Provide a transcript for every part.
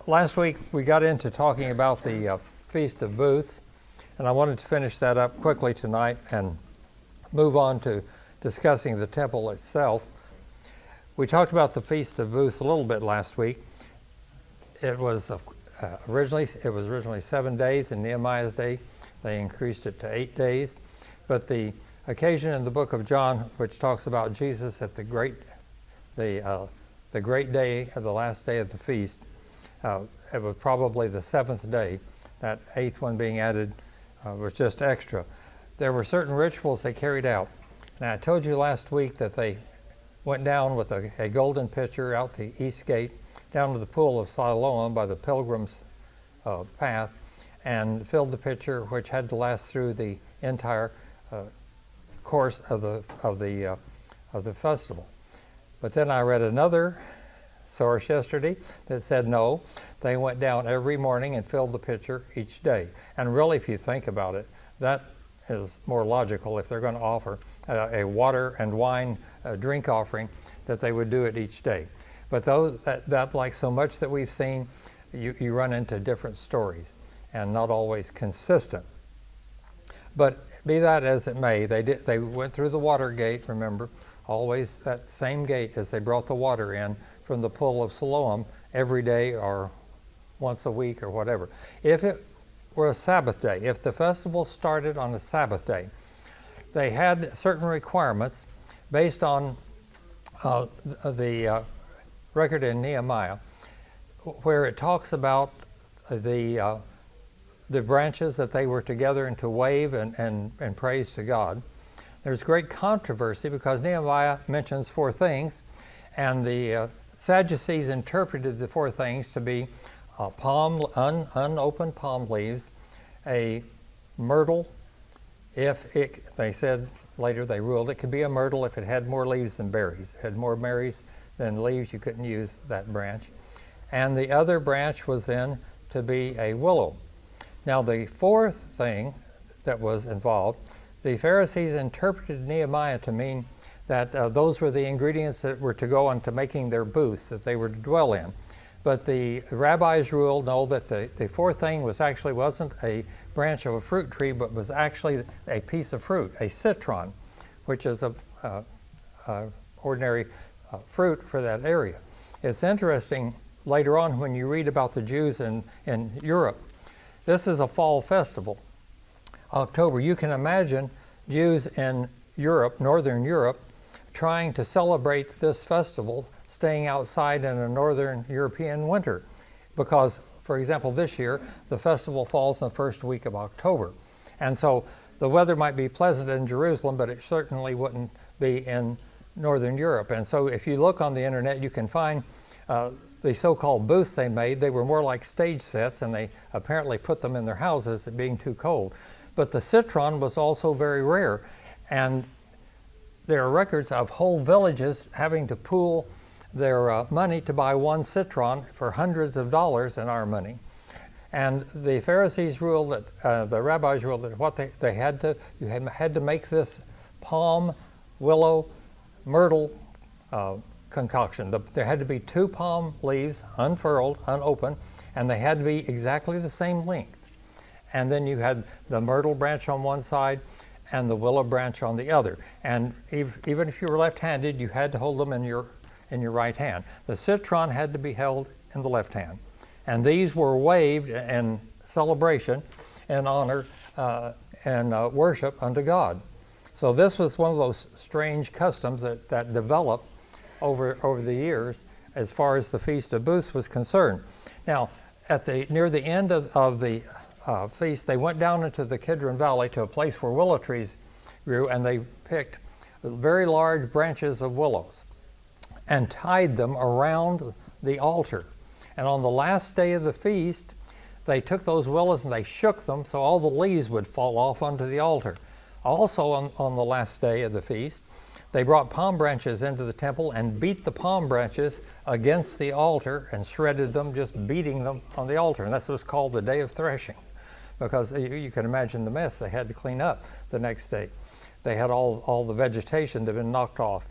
last week we got into talking about the Feast of Booths, and I wanted to finish that up quickly tonight and move on to discussing the temple itself. We talked about the Feast of Booths a little bit last week. It was originally 7 days in Nehemiah's day. They increased it to 8 days. But the occasion in the book of John, which talks about Jesus at the great day, the last day of the feast, it was probably the 7th day. That 8th one being added was just extra. There were certain rituals they carried out. Now, I told you last week that they went down with a golden pitcher out the east gate, down to the pool of Siloam by the pilgrim's path, and filled the pitcher, which had to last through the entire course of the festival. But then I read another source yesterday that said no, they went down every morning and filled the pitcher each day. And really, if you think about it, that is more logical. If they're going to offer a water and wine drink offering, that they would do it each day. But those that like so much that we've seen, you run into different stories and not always consistent. But be that as it may, they went through the water gate, remember, always that same gate as they brought the water in from the pool of Siloam every day or once a week or whatever. If it were a Sabbath day, if the festival started on a Sabbath day, they had certain requirements based on the record in Nehemiah, where it talks about the branches that they were to gather and to wave and praise to God. There's great controversy because Nehemiah mentions 4 things, and the Sadducees interpreted the 4 things to be unopened palm leaves, a myrtle, they said later they ruled it could be a myrtle if it had more leaves than berries. If it had more berries than leaves, you couldn't use that branch. And the other branch was then to be a willow. Now the 4th thing that was involved, the Pharisees interpreted Nehemiah to mean that those were the ingredients that were to go into making their booths that they were to dwell in. But the rabbis ruled no, that the 4th thing wasn't a branch of a fruit tree, but was actually a piece of fruit, a citron, which is a ordinary fruit for that area. It's interesting later on when you read about the Jews in Europe. This is a fall festival, October. You can imagine Jews in Europe, Northern Europe, trying to celebrate this festival, staying outside in a Northern European winter. Because, for example, this year, the festival falls in the first week of October. And so the weather might be pleasant in Jerusalem, but it certainly wouldn't be in Northern Europe. And so if you look on the internet, you can find the so-called booths they made. They were more like stage sets, and they apparently put them in their houses, it being too cold. But the citron was also very rare, and there are records of whole villages having to pool their money to buy one citron for hundreds of dollars in our money. And the Pharisees ruled that, the rabbis ruled that what you had to make this palm, willow, myrtle concoction. There had to be 2 palm leaves, unfurled, unopened, and they had to be exactly the same length. And then you had the myrtle branch on one side and the willow branch on the other. And even if you were left-handed, you had to hold them in your right hand. The citron had to be held in the left hand. And these were waved in celebration and honor and worship unto God. So this was one of those strange customs that developed over the years as far as the Feast of Booths was concerned. Now, near the end of the feast, they went down into the Kidron Valley to a place where willow trees grew, and they picked very large branches of willows and tied them around the altar. And on the last day of the feast, they took those willows and they shook them so all the leaves would fall off onto the altar. Also on the last day of the feast, they brought palm branches into the temple and beat the palm branches against the altar and shredded them, just beating them on the altar. And that's what's called the Day of Threshing, because you can imagine the mess they had to clean up the next day. They had all the vegetation that had been knocked off.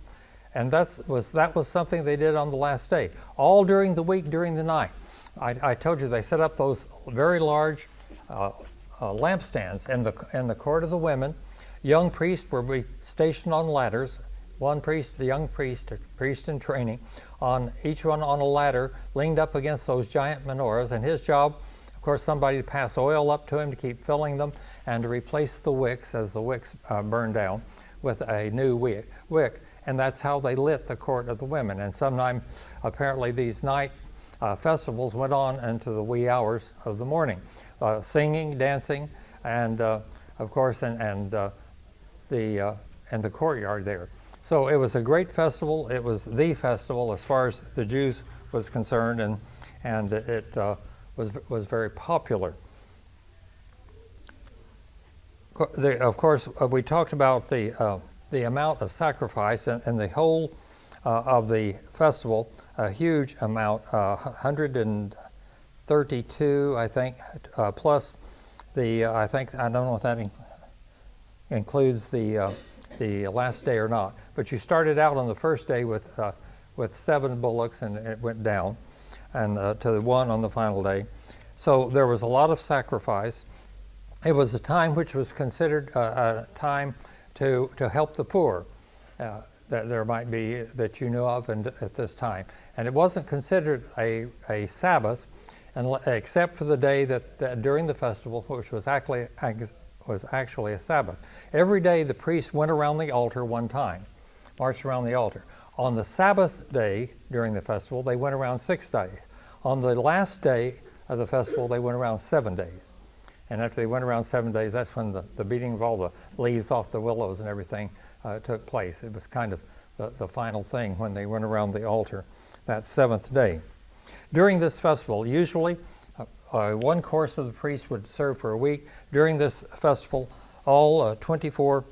And that was something they did on the last day. All during the week, during the night, I told you they set up those very large lampstands in the court of the women. Young priests were be stationed on ladders. One priest, the young priest, a priest in training, on each one on a ladder, leaned up against those giant menorahs, and his job, of course, somebody to pass oil up to him to keep filling them, and to replace the wicks as the wicks burned down with a new wick. And that's how they lit the court of the women. And sometimes, apparently, these night festivals went on into the wee hours of the morning, singing, dancing, and of course, and the courtyard there. So it was a great festival. It was the festival as far as the Jews was concerned, and it was very popular. Of course, we talked about the amount of sacrifice and the whole of the festival, a huge amount, 132, I think, plus the I don't know if that includes the last day or not. But you started out on the first day with 7 bullocks, and it went down, and to the 1 on the final day. So there was a lot of sacrifice. It was a time which was considered a time to help the poor that there might be that you knew of at this time. And it wasn't considered a Sabbath except for the day that during the festival, which was actually a Sabbath. Every day the priest went around the altar one time, marched around the altar. On the Sabbath day during the festival, they went around 6 days. On the last day of the festival, they went around 7 days. And after they went around 7 days, that's when the beating of all the leaves off the willows and everything took place. It was kind of the final thing when they went around the altar that 7th day. During this festival, usually one course of the priest would serve for a week. During this festival, all 24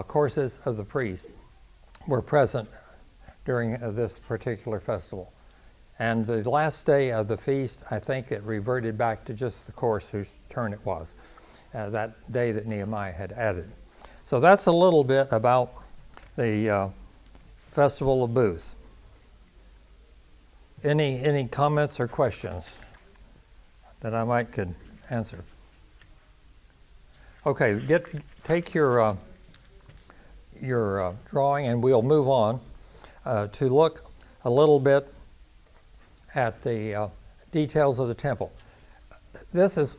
courses of the priest were present during this particular festival. And the last day of the feast, I think it reverted back to just the course whose turn it was, that day that Nehemiah had added. So that's a little bit about the Festival of Booths. Any comments or questions that I could answer? Okay, take your drawing, and we'll move on to look a little bit at the details of the temple. This is,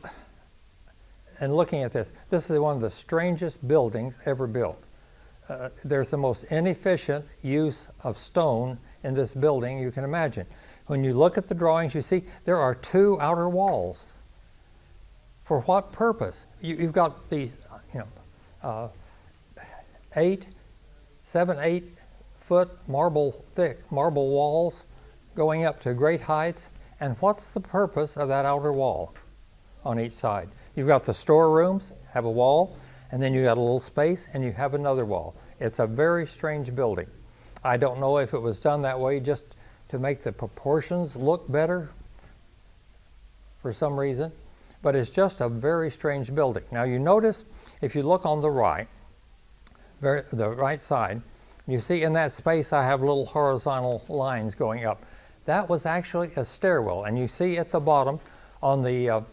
and looking at this is one of the strangest buildings ever built. There's the most inefficient use of stone in this building you can imagine. When you look at the drawings, you see there are 2 outer walls. For what purpose? You've got these, 7, 8 foot thick marble walls going up to great heights. And what's the purpose of that outer wall on each side? You've got the storerooms, have a wall, and then you got a little space, and you have another wall. It's a very strange building. I don't know if it was done that way just to make the proportions look better for some reason, but it's just a very strange building. Now you notice, if you look on the right side, you see in that space I have little horizontal lines going up. That was actually a stairwell, and you see at the bottom on the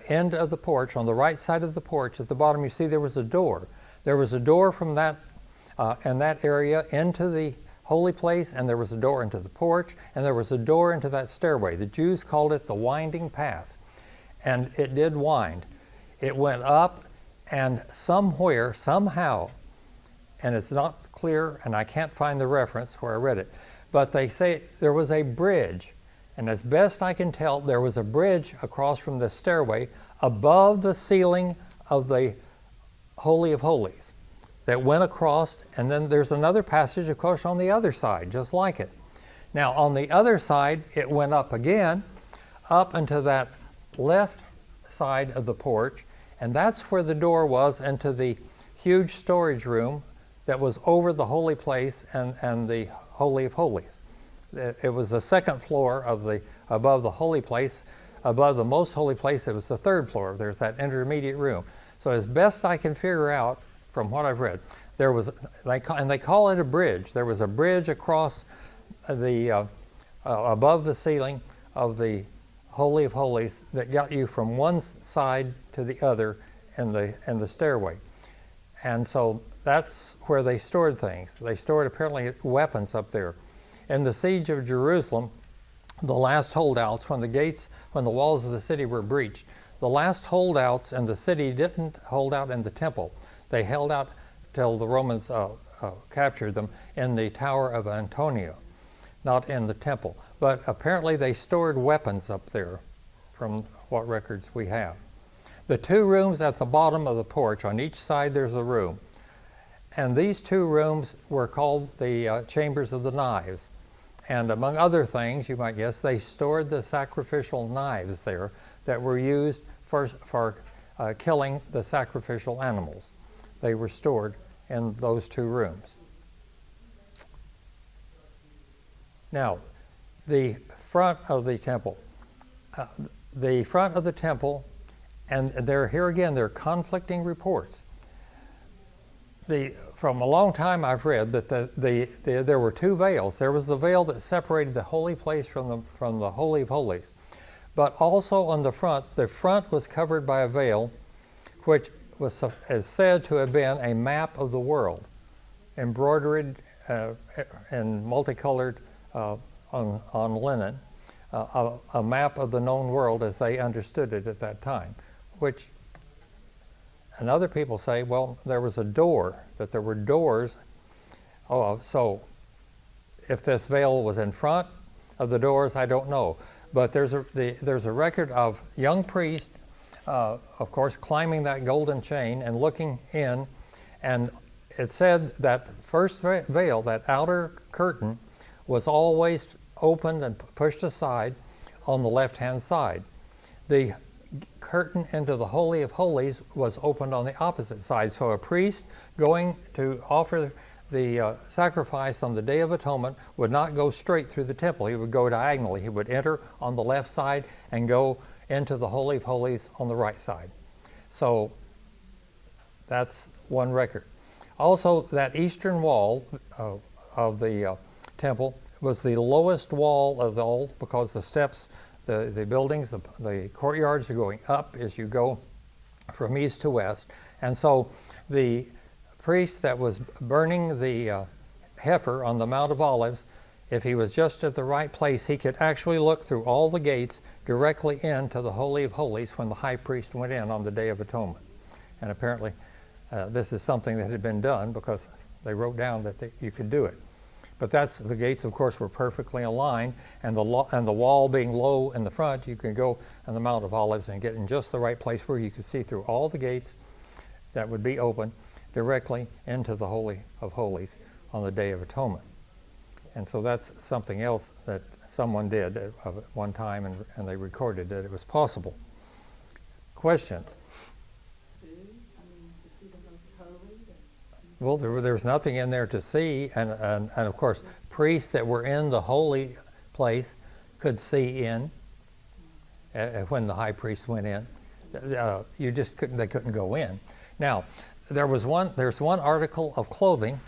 end of the porch, on the right side of the porch, at the bottom you see there was a door. There was a door from that in that area into the holy place, and there was a door into the porch, and there was a door into that stairway. The Jews called it the winding path, and it did wind. It went up, and somewhere, somehow, and it's not clear, and I can't find the reference where I read it, but they say there was a bridge, and as best I can tell, there was a bridge across from the stairway above the ceiling of the Holy of Holies that went across, and then there's another passage, of course, on the other side, just like it. Now, on the other side, it went up again, up into that left side of the porch, and that's where the door was into the huge storage room that was over the holy place and the Holy of Holies. It was the second floor above the holy place. Above the most holy place, it was the 3rd floor. There's that intermediate room. So as best I can figure out from what I've read, they call it a bridge. There was a bridge across the above the ceiling of the Holy of Holies that got you from one side to the other in the stairway. And so that's where they stored things. They stored apparently weapons up there. In the siege of Jerusalem, the last holdouts, when the walls of the city were breached, the last holdouts in the city didn't hold out in the temple. They held out till the Romans captured them in the Tower of Antonia, not in the temple. But apparently they stored weapons up there from what records we have. The two rooms at the bottom of the porch, on each side there's a room. And these two rooms were called the Chambers of the Knives. And among other things, you might guess, they stored the sacrificial knives there that were used for killing the sacrificial animals. They were stored in those two rooms. Now, the front of the temple. And here again, there are conflicting reports. From a long time I've read that there were two veils. There was the veil that separated the holy place from the Holy of Holies. But also on the front was covered by a veil which is said to have been a map of the world, embroidered and multicolored on linen, a map of the known world as they understood it at that time, which, and other people say, well, there was a door, that there were doors. So if this veil was in front of the doors, I don't know. But there's a record of young priests, of course, climbing that golden chain and looking in, and it said that first veil, that outer curtain, was always opened and pushed aside on the left-hand side. The curtain into the Holy of Holies was opened on the opposite side. So a priest going to offer the sacrifice on the Day of Atonement would not go straight through the temple. He would go diagonally. He would enter on the left side and go into the Holy of Holies on the right side. So that's one record. Also, that eastern wall of the temple was the lowest wall of all, because the steps, the buildings, the courtyards are going up as you go from east to west. And so the priest that was burning the heifer on the Mount of Olives, if he was just at the right place, he could actually look through all the gates directly into the Holy of Holies when the high priest went in on the Day of Atonement. And apparently this is something that had been done, because they wrote down that you could do it. But the gates, of course, were perfectly aligned, and the wall being low in the front, you could go on the Mount of Olives and get in just the right place where you could see through all the gates that would be open directly into the Holy of Holies on the Day of Atonement. And so that's something else that someone did at one time, and they recorded that it was possible. Questions? Well, there's nothing in there to see, and of course, priests that were in the holy place could see in when the high priest went in. They couldn't go in. Now, there's one article of clothing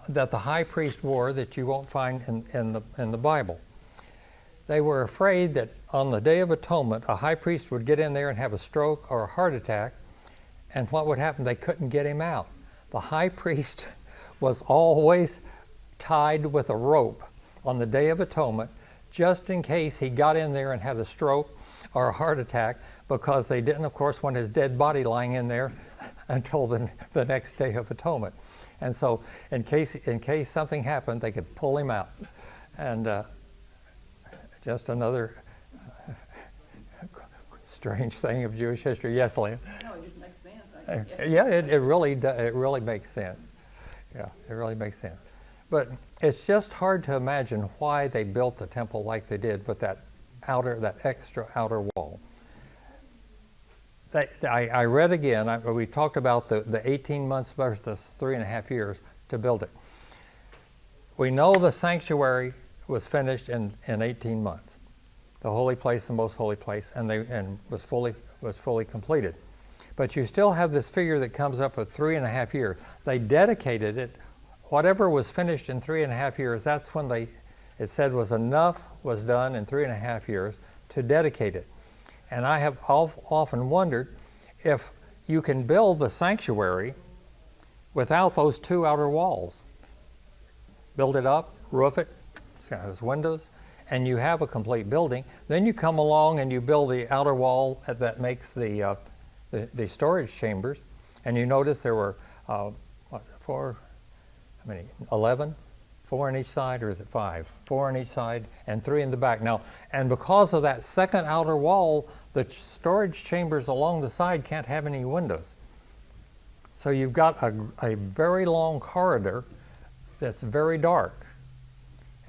that the high priest wore that you won't find in the Bible. They were afraid that on the Day of Atonement, a high priest would get in there and have a stroke or a heart attack, and what would happen? They couldn't get him out. The high priest was always tied with a rope on the Day of Atonement, just in case he got in there and had a stroke or a heart attack, because they didn't, of course, want his dead body lying in there until the next Day of Atonement. And so in case something happened, they could pull him out. And just another strange thing of Jewish history. Yes, Lynn? No, it just makes sense. Yeah, it really makes sense. Yeah, it really makes sense. But it's just hard to imagine why they built the temple like they did with that extra outer wall. I read again, we talked about the 18 months versus 3.5 years to build it. We know the sanctuary was finished in 18 months. The holy place, the most holy place, and was fully completed. But you still have this figure that comes up with 3.5 years. They dedicated it. Whatever was finished in 3.5 years, that's when it said was enough was done in 3.5 years. to dedicate it. And I have often wondered if you can build the sanctuary without those two outer walls. Build it up, roof it, it has windows, and you have a complete building. Then you come along and you build the outer wall that makes the storage chambers. And you notice there were, 11? 4 on each side, or is it 5? 4 on each side and 3 in the back. Now, and because of that second outer wall, the storage chambers along the side can't have any windows. So you've got a very long corridor that's very dark.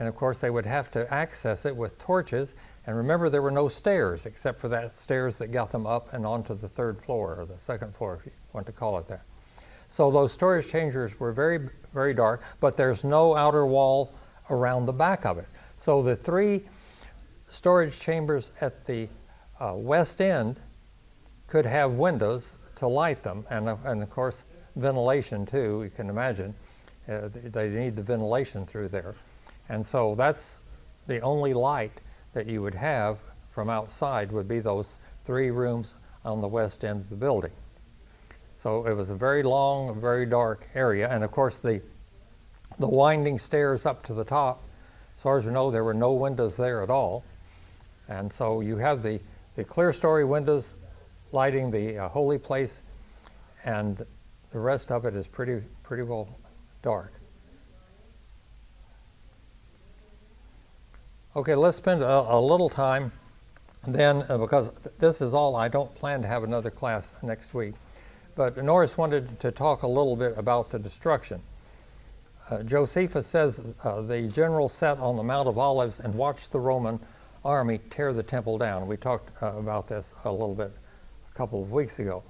And of course they would have to access it with torches. And remember, there were no stairs except for that stairs that got them up and onto the third floor, or the second floor, if you want to call it that. So those storage chambers were very, very dark, but there's no outer wall around the back of it. So the 3 storage chambers at the west end could have windows to light them, and of course ventilation too, you can imagine. They need the ventilation through there. And so that's the only light that you would have from outside would be those 3 rooms on the west end of the building. So it was a very long, very dark area. And of course the winding stairs up to the top, as far as we know, there were no windows there at all. And so you have the clear story windows lighting the holy place, and the rest of it is pretty well dark. Okay, let's spend a little time then, because this is all. I don't plan to have another class next week. But Norris wanted to talk a little bit about the destruction. Josephus says the general sat on the Mount of Olives and watched the Roman army tear the temple down. We talked about this a little bit a couple of weeks ago.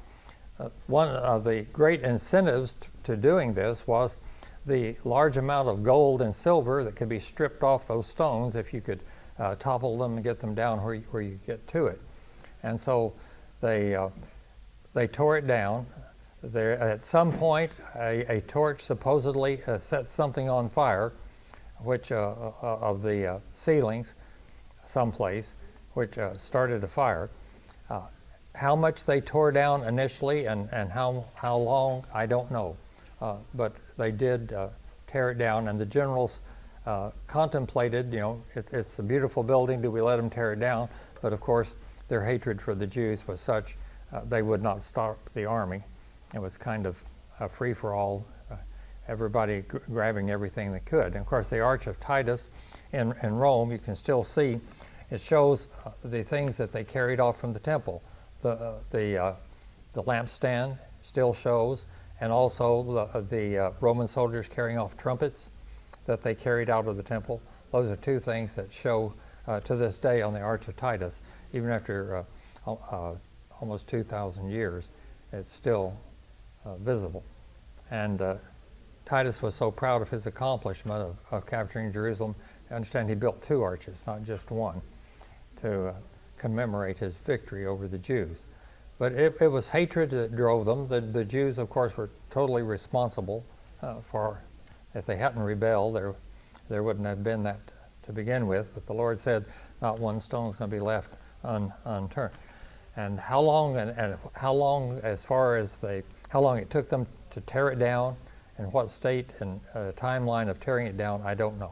One of the great incentives to doing this was the large amount of gold and silver that could be stripped off those stones if you could topple them and get them down where you get to it. And so they tore it down. There, at some point, a torch supposedly set something on fire, which of the ceilings, someplace, which started a fire. How much they tore down initially and how long, I don't know. But they did tear it down, and the generals contemplated, it's a beautiful building, do we let them tear it down? But of course, their hatred for the Jews was such they would not stop the army. It was kind of a free-for-all, everybody grabbing everything they could. And of course, the Arch of Titus in Rome, you can still see, it shows the things that they carried off from the temple. The lampstand still shows, and also the Roman soldiers carrying off trumpets that they carried out of the temple. Those are 2 things that show to this day on the Arch of Titus, even after almost 2,000 years, it's still visible. And Titus was so proud of his accomplishment of capturing Jerusalem. I understand he built 2 arches, not just one, to commemorate his victory over the Jews. But it was hatred that drove them. The Jews, of course, were totally responsible for, if they hadn't rebelled, there wouldn't have been that to begin with. But the Lord said, not one stone is going to be left unturned. And how long, as far as how long it took them to tear it down, and what state and timeline of tearing it down, I don't know.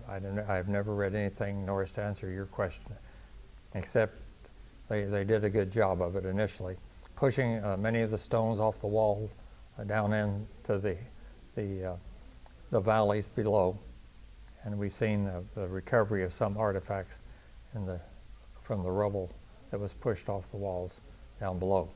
I've never read anything, Norris, to answer your question, except they did a good job of it initially, pushing many of the stones off the wall down into the valleys below, and we've seen the recovery of some artifacts from the rubble that was pushed off the walls down below.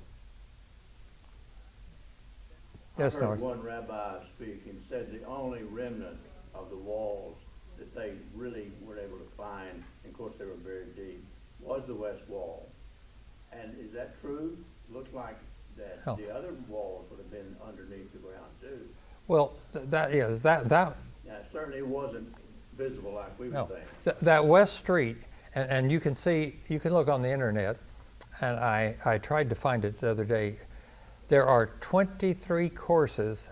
Yes, I heard Norris. one rabbi speak and said the only remnant of the walls that they really were able to find, and of course they were very deep, was the west wall. And is that true? Looks like that the other walls would have been underneath the ground too. Well, that Now, it certainly wasn't visible like we would think. That west street, and you can look on the internet, and I tried to find it the other day. There are 23 courses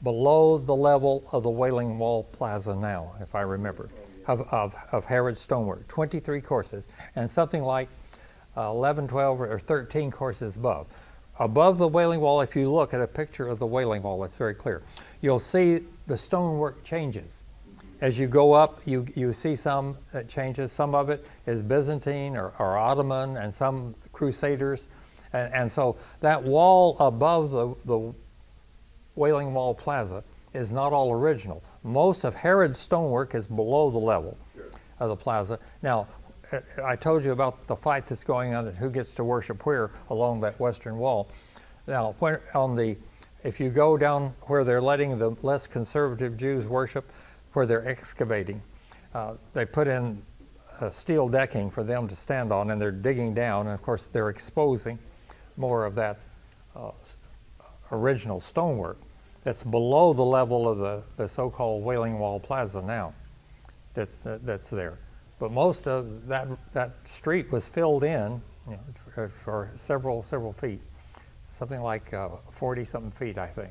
below the level of the Wailing Wall Plaza now, if I remember. of Herod's stonework, 23 courses, and something like 11, 12, or 13 courses above. Above the Wailing Wall, if you look at a picture of the Wailing Wall, it's very clear. You'll see the stonework changes. As you go up, you see some that changes. Some of it is Byzantine or Ottoman, and some Crusaders. And so that wall above the Wailing Wall Plaza is not all original. Most of Herod's stonework is below the level of the plaza. Now, I told you about the fight that's going on and who gets to worship where along that western wall. Now, if you go down where they're letting the less conservative Jews worship, where they're excavating, they put in steel decking for them to stand on, and they're digging down, and of course they're exposing more of that original stonework that's below the level of the so-called Wailing Wall Plaza now that's there. But most of that street was filled in, for several feet. Something like 40-something feet, I think,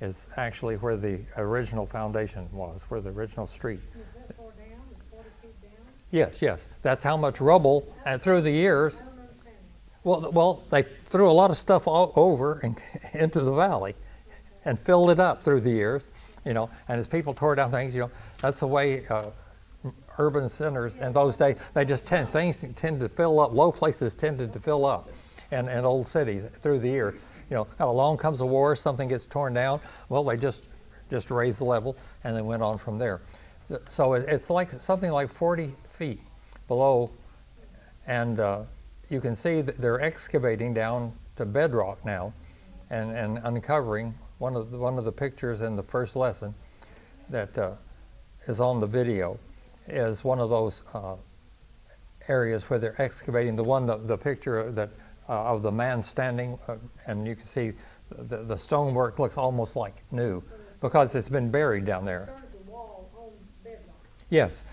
is actually where the original foundation was, where the original street. Is that far down? Is 40 feet down? Yes. That's how much rubble, and through the years. I don't understand it. Well, they threw a lot of stuff all over and into the valley, and filled it up through the years, And as people tore down things, that's the way urban centers in those days, things tend to fill up. Low places tended to fill up, and old cities through the years. Along comes a war, something gets torn down. Well, they just raised the level, and then went on from there. So it's like something like 40 feet below, and you can see that they're excavating down to bedrock now, and uncovering one of the pictures in the first lesson that is on the video is one of those areas where they're excavating. The picture that of the man standing, and you can see the stonework looks almost like new because it's been buried down there. Started the wall on bedrock. Yes.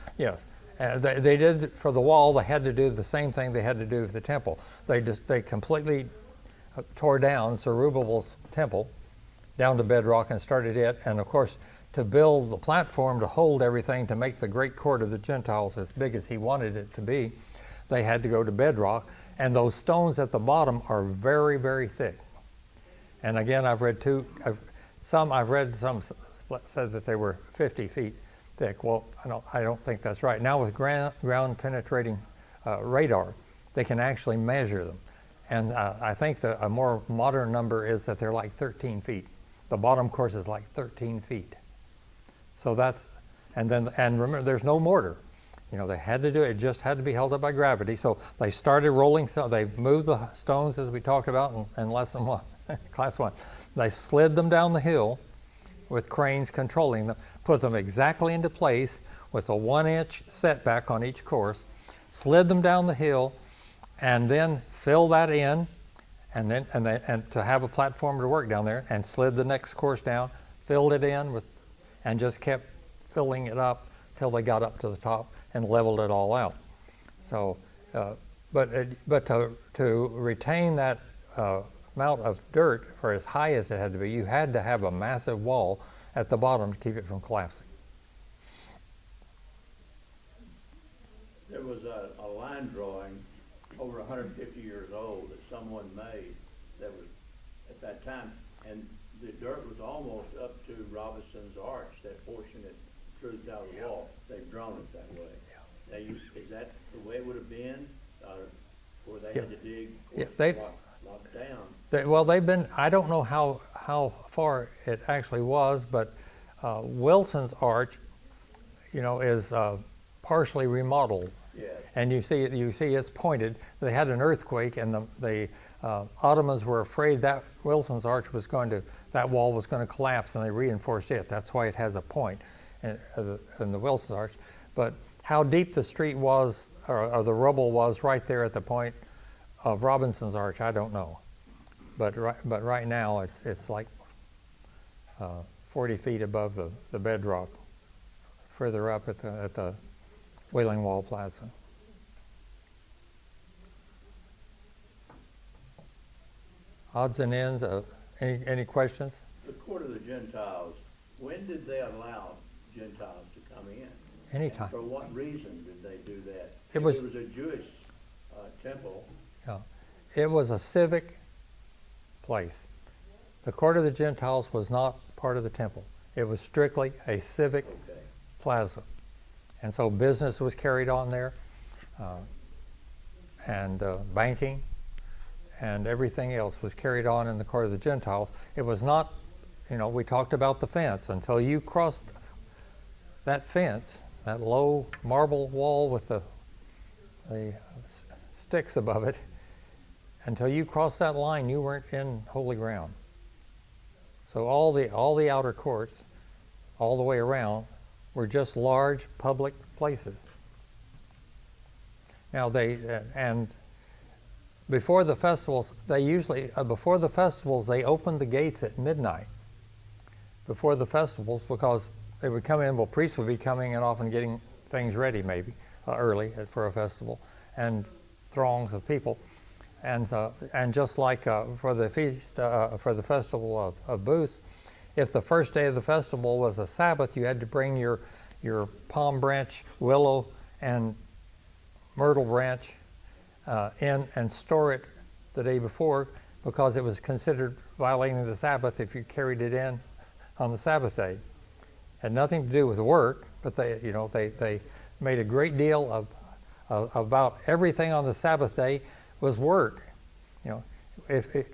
They did for the wall. They had to do the same thing they had to do with the temple. They completely tore down Zerubbabel's temple down to bedrock and started it. And of course, to build the platform to hold everything, to make the great court of the Gentiles as big as he wanted it to be, they had to go to bedrock. And those stones at the bottom are very, very thick. And again, I've read some said that they were 50 feet thick. Well, I don't think that's right. Now with ground penetrating radar, they can actually measure them. And I think a more modern number is that they're like 13 feet. The bottom course is like 13 feet. So and remember, there's no mortar. They had to do it. It just had to be held up by gravity. So they started rolling. So they moved the stones as we talked about in lesson 1, class 1. They slid them down the hill with cranes controlling them, put them exactly into place with a 1-inch setback on each course, slid them down the hill, and then fill that in, and to have a platform to work down there, and slid the next course down, filled it in and just kept filling it up till they got up to the top and leveled it all out. So, but to retain that amount of dirt for as high as it had to be, you had to have a massive wall at the bottom to keep it from collapsing. There was a line drawing over 150 years old that someone made that was at that time, and the dirt was almost up to Robinson's Arch, that portion that protruded out of the wall. They've drawn it that way. Now, is that the way it would have been, where they had to dig, of course, locked down? They've been, I don't know how far it actually was, but Wilson's Arch, is partially remodeled. Yes. And you see it's pointed. They had an earthquake, and the Ottomans were afraid that Wilson's Arch that wall was going to collapse, and they reinforced it. That's why it has a point in the Wilson's Arch. But how deep the street was, or the rubble was right there at the point of Robinson's Arch, I don't know. But right now it's like 40 feet above the bedrock, further up at the Wailing Wall Plaza. Odds and ends. Any questions? The court of the Gentiles, when did they allow Gentiles to come in? anytime. For what reason did they do that? It was- If it was a Jewish temple, Yeah. It was a civic place. The court of the Gentiles was not part of the temple. It was strictly a civic okay. plaza. And so business was carried on there, and banking and everything else was carried on in the court of the Gentiles. It was not, we talked about the fence. Until you crossed that fence, that low marble wall with the sticks above it, until you crossed that line, you weren't in holy ground. So all the outer courts, all the way around, were just large public places. Now and before the festivals, they opened the gates at midnight. Before the festivals, because they would come in. Well, priests would be coming and often getting things ready, maybe early for a festival, and throngs of people. And just like for the feast, for the festival of booths, if the first day of the festival was a Sabbath, you had to bring your palm branch, willow, and myrtle branch in and store it the day before, because it was considered violating the Sabbath if you carried it in on the Sabbath day. Had nothing to do with work, but they made a great deal about everything on the Sabbath day was work.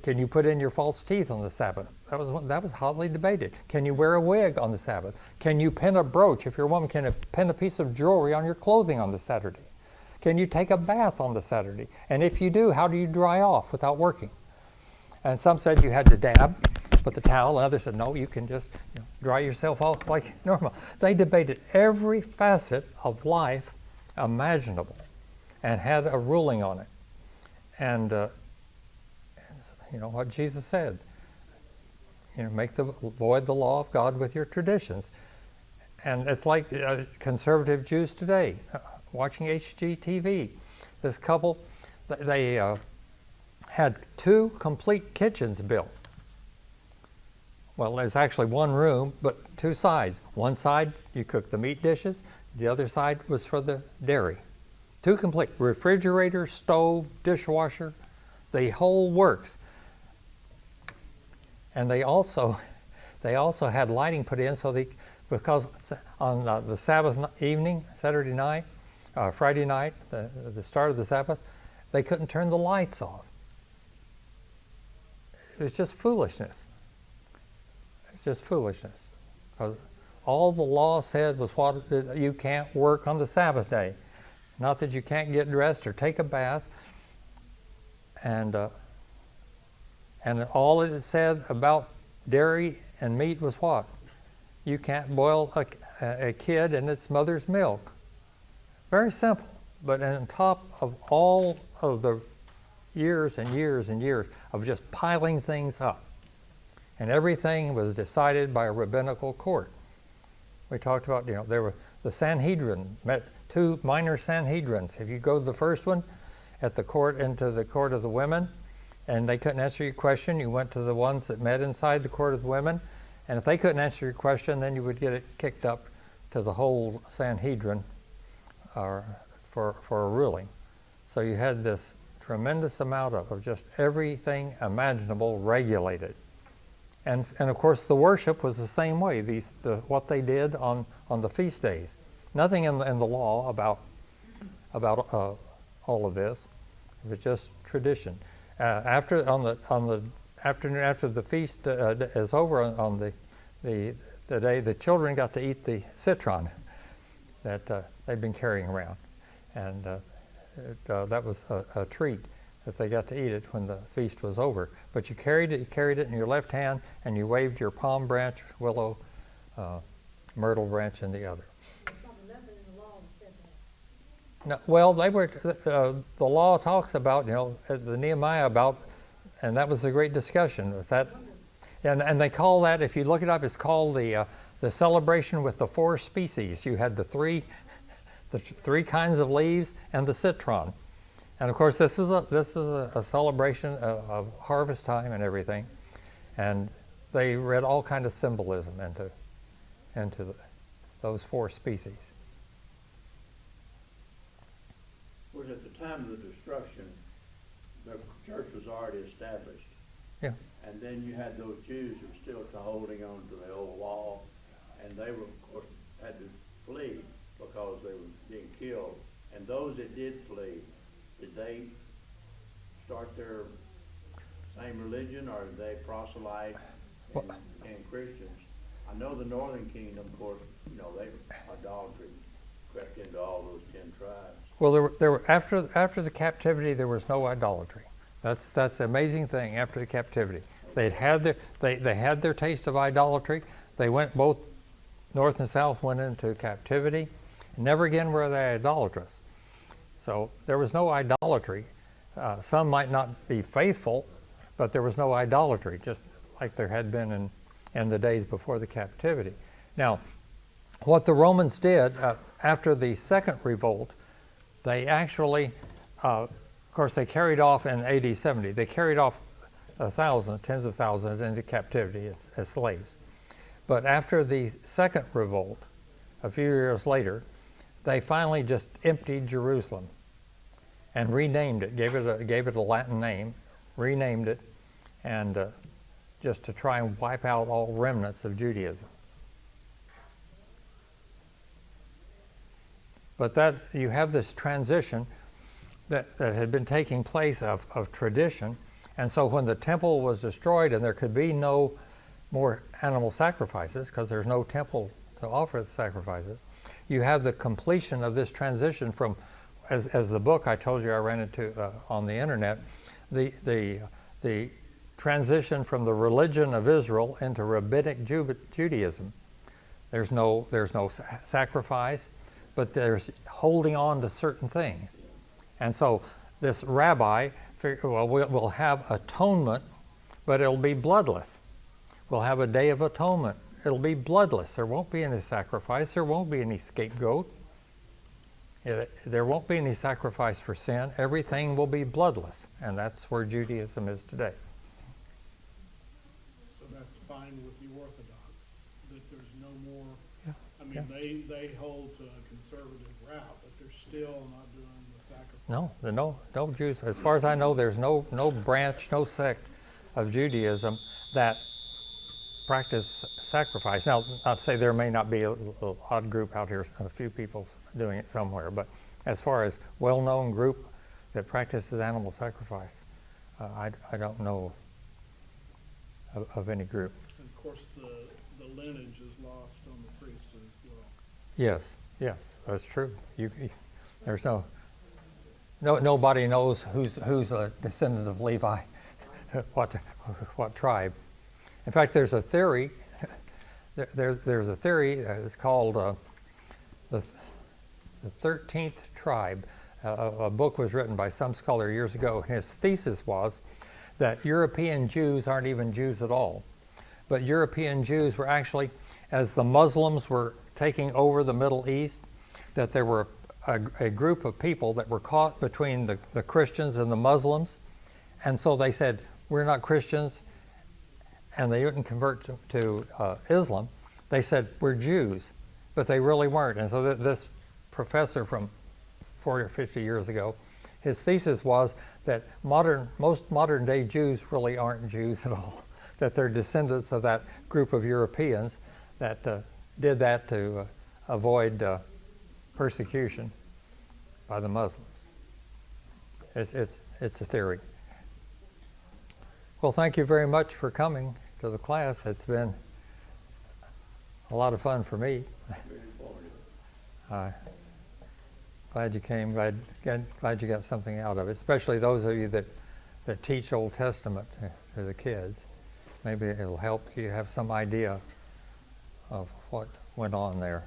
Can you put in your false teeth on the Sabbath? That was hotly debated. Can you wear a wig on the Sabbath? Can you pin a brooch? If you're a woman, can you pin a piece of jewelry on your clothing on the Saturday? Can you take a bath on the Saturday? And if you do, how do you dry off without working? And some said you had to dab with the towel, and others said, no, you can just dry yourself off like normal. They debated every facet of life imaginable and had a ruling on it. And what Jesus said, void the law of God with your traditions. And it's like conservative Jews today, watching HGTV. This couple, they had 2 complete kitchens built. Well, there's actually one room, but 2 sides. One side, you cook the meat dishes. The other side was for the dairy. 2 complete. Refrigerator, stove, dishwasher, the whole works. And they also had lighting put in because on the Sabbath evening, Saturday night, Friday night, the start of the Sabbath, they couldn't turn the lights off. It was just foolishness. It's just foolishness. Because all the law said was you can't work on the Sabbath day. Not that you can't get dressed or take a bath. And all it said about dairy and meat was what? You can't boil a kid in its mother's milk. Very simple. But on top of all of the years and years and years of just piling things up, and everything was decided by a rabbinical court. We talked about, there were the Sanhedrin, met 2 minor Sanhedrins. If you go to the first one at the court, into the court of the women, and they couldn't answer your question, you went to the ones that met inside the court of the women, and if they couldn't answer your question, then you would get it kicked up to the whole Sanhedrin for a ruling. So you had this tremendous amount of just everything imaginable regulated. And of course the worship was the same way. What they did on the feast days. Nothing in the law about all of this. It was just tradition. On the afternoon after the feast is over, on the day the children got to eat the citron that they'd been carrying around, and that was a treat if they got to eat it when the feast was over. But you carried it in your left hand, and you waved your palm branch, willow, myrtle branch in the other. Nothing in the law said that. No, well, they were. The law talks about, the Nehemiah about, and that was a great discussion. Was that? And they call that, if you look it up, it's called the celebration with the 4 species. You had the three kinds of leaves and the citron. And of course, this is a celebration of harvest time and everything, and they read all kind of symbolism into those 4 species. Was at the time of the destruction, the church was already established. Yeah. And then you had those Jews who were still holding on to the old wall, and they were, of course, had to flee because they were being killed. And those that did flee, did they start their same religion, or did they proselyte and became Christians? I know the Northern Kingdom, of course, you know, idolatry crept into all those 10 tribes. Well, there were after the captivity, there was no idolatry. That's the amazing thing. After the captivity, they had their taste of idolatry. They went, both north and south went into captivity. Never again were they idolatrous. So there was no idolatry. Some might not be faithful, but there was no idolatry, just like there had been in the days before the captivity. Now, what the Romans did after the second revolt, they actually, of course, they carried off in AD 70. They carried off thousands, tens of thousands into captivity as slaves. But after the second revolt, a few years later, they finally just emptied Jerusalem and renamed it, gave it a Latin name, renamed it, and just to try and wipe out all remnants of Judaism. But that you have this transition that had been taking place of tradition, and so when the temple was destroyed and there could be no more animal sacrifices because there's no temple to offer the sacrifices, you have the completion of this transition from, as the book I told you I ran into on the internet, the transition from the religion of Israel into rabbinic Judaism. There's no sacrifice, but there's holding on to certain things. And so this rabbi figured, well, we'll have atonement, but it'll be bloodless. We'll have a day of atonement. It'll be bloodless. There won't be any sacrifice. There won't be any scapegoat. There won't be any sacrifice for sin. Everything will be bloodless. And that's where Judaism is today. So that's fine with the Orthodox, that there's no more, Yeah. I mean, they hold to a conservative route, but they're still not doing the sacrifice. No Jews. As far as I know, there's no branch, no sect of Judaism that practice sacrifice. Now, not to say there may not be a odd group out here, a few people doing it somewhere, but as far as well-known group that practices animal sacrifice, I don't know of any group. And of course, the lineage is lost on the priest as well. Yes, that's true. There's nobody knows who's a descendant of Levi, what tribe. In fact, there's a theory. There's a theory. It's called the 13th tribe. A book was written by some scholar years ago. His thesis was that European Jews aren't even Jews at all, but European Jews were actually, as the Muslims were taking over the Middle East, that there were a group of people that were caught between the Christians and the Muslims, and so they said, we're not Christians, and they didn't convert to Islam. They said, we're Jews, but they really weren't. And so this professor from 40 or 50 years ago, his thesis was that most modern day Jews really aren't Jews at all, that they're descendants of that group of Europeans that did that to avoid persecution by the Muslims. It's a theory. Well, thank you very much for coming to the class. It's been a lot of fun for me. Very informative. Glad you came. Glad you got something out of it, especially those of you that teach Old Testament to the kids. Maybe it'll help you have some idea of what went on there.